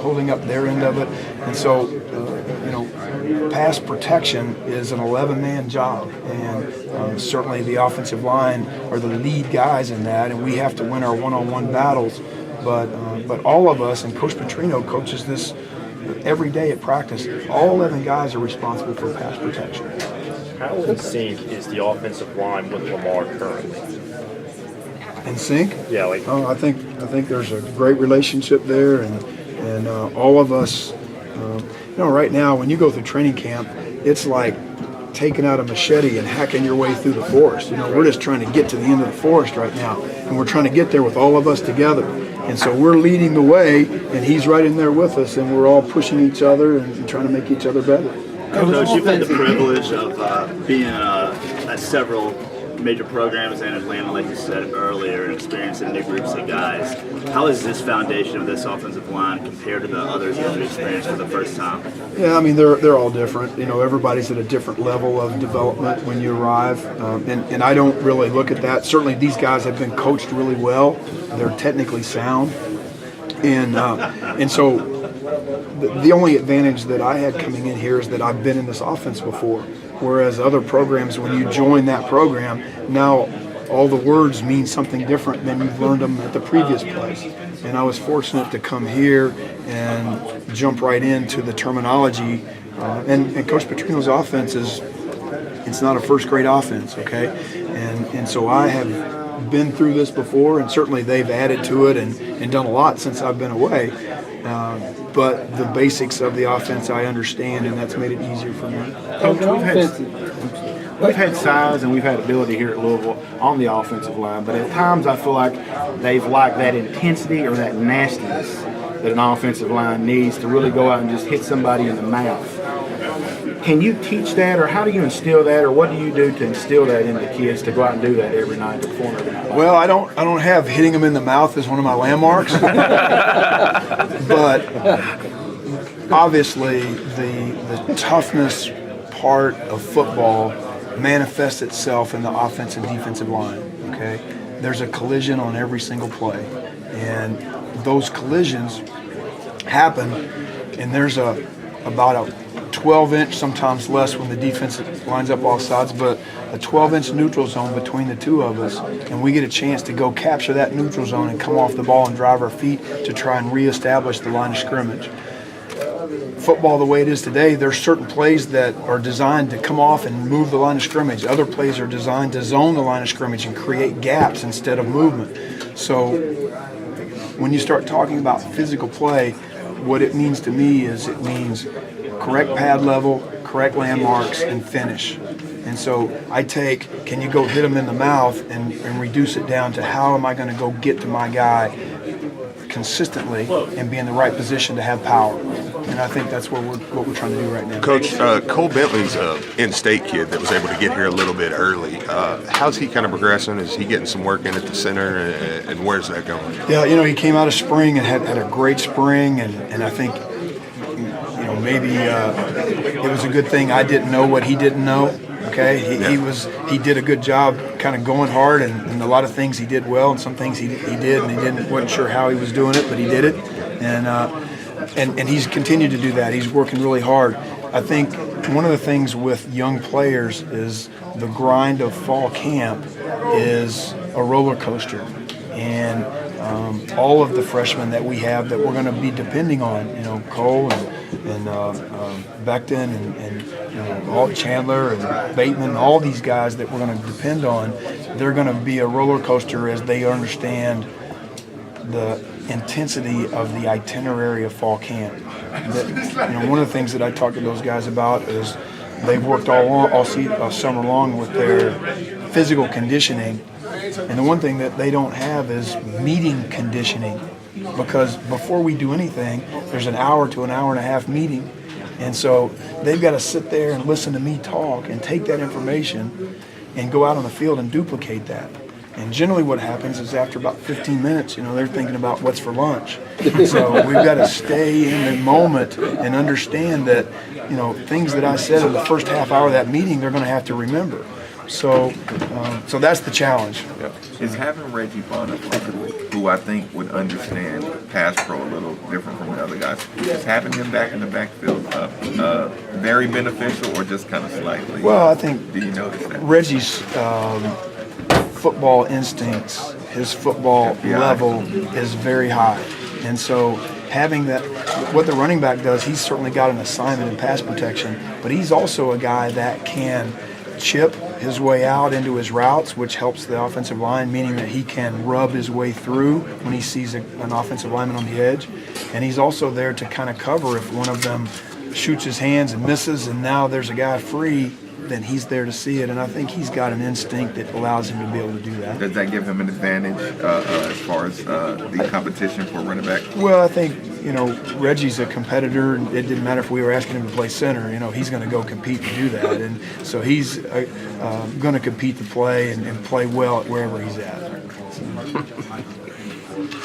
holding up their end of it. And so, pass protection is an 11-man job, and certainly the offensive line are the lead guys in that, and we have to win our one-on-one battles. But all of us, and Coach Petrino coaches this every day at practice, all 11 guys are responsible for pass protection. How in sync is the offensive line with Lamar currently? In sync? Yeah, I think there's a great relationship there, and all of us. Right now when you go through training camp, it's like taking out a machete and hacking your way through the forest. We're just trying to get to the end of the forest right now, and we're trying to get there with all of us together. And so we're leading the way, and he's right in there with us, and we're all pushing each other and trying to make each other better. Coach, you've had the privilege of being at several major programs in Atlanta, like you said earlier, and experiencing new groups of guys. How is this foundation of this offensive line compared to the others that you've experienced for the first time? Yeah, I mean, they're all different. Everybody's at a different level of development when you arrive, and I don't really look at that. Certainly these guys have been coached really well. They're technically sound, and so the only advantage that I had coming in here is that I've been in this offense before. Whereas other programs, when you join that program, now all the words mean something different than you've learned them at the previous place. And I was fortunate to come here and jump right into the terminology. And Coach Petrino's offense it's not a first-grade offense, okay? And so I have been through this before, and certainly they've added to it and done a lot since I've been away. But the basics of the offense I understand, and that's made it easier for me. Coach, we've had size and we've had ability here at Louisville on the offensive line, but at times I feel like they've lacked that intensity or that nastiness that an offensive line needs to really go out and just hit somebody in the mouth. Can you teach that, or how do you instill that, or what do you do to instill that into kids to go out and do that every night to perform every night? Well, I don't have hitting them in the mouth as one of my landmarks, but obviously the toughness part of football manifests itself in the offensive and defensive line. Okay, there's a collision on every single play, and those collisions happen, and there's about a 12-inch, sometimes less when the defense lines up all sides, but a 12-inch neutral zone between the two of us, and we get a chance to go capture that neutral zone and come off the ball and drive our feet to try and reestablish the line of scrimmage. Football, the way it is today, there's certain plays that are designed to come off and move the line of scrimmage. Other plays are designed to zone the line of scrimmage and create gaps instead of movement. So when you start talking about physical play, what it means to me is it means correct pad level, correct landmarks, and finish. And so I take, can you go hit him in the mouth and reduce it down to how am I going to go get to my guy consistently and be in the right position to have power. And I think that's what we're trying to do right now. Coach, Cole Bentley's an in-state kid that was able to get here a little bit early. How's he kind of progressing? Is he getting some work in at the center, and where's that going? Yeah, he came out of spring and had a great spring, and I think maybe it was a good thing I didn't know what he didn't know. Okay, he did a good job kind of going hard, and a lot of things he did well, and some things he did and he wasn't sure how he was doing it, but he did it, and he's continued to do that. He's working really hard. I think one of the things with young players is the grind of fall camp is a roller coaster, and all of the freshmen that we have that we're going to be depending on, Cole and Becton and all Chandler and Bateman, all these guys that we're going to depend on, they're going to be a roller coaster as they understand the intensity of the itinerary of fall camp. One of the things that I talk to those guys about is they've worked all summer long with their physical conditioning, and the one thing that they don't have is meeting conditioning, because before we do anything, there's an hour to an hour and a half meeting, and so they've got to sit there and listen to me talk and take that information and go out on the field and duplicate that. And generally what happens is after about 15 minutes, they're thinking about what's for lunch. So we've got to stay in the moment and understand that, things that I said in the first half hour of that meeting, they're going to have to remember. So that's the challenge. Is having Reggie Bonner, who I think would understand pass pro a little different from the other guys, is having him back in the backfield very beneficial or just kind of slightly? Well, I think Do you notice that? Reggie's football instincts, his football Yeah. level is very high. And so having that, what the running back does, he's certainly got an assignment in pass protection, but he's also a guy that can chip his way out into his routes, which helps the offensive line, meaning that he can rub his way through when he sees an offensive lineman on the edge. And he's also there to kind of cover if one of them shoots his hands and misses, and now there's a guy free, then he's there to see it. And I think he's got an instinct that allows him to be able to do that. Does that give him an advantage as far as the competition for running back? Well, I think, Reggie's a competitor, and it didn't matter if we were asking him to play center. He's going to go compete to do that. And so he's going to compete to play and play well at wherever he's at.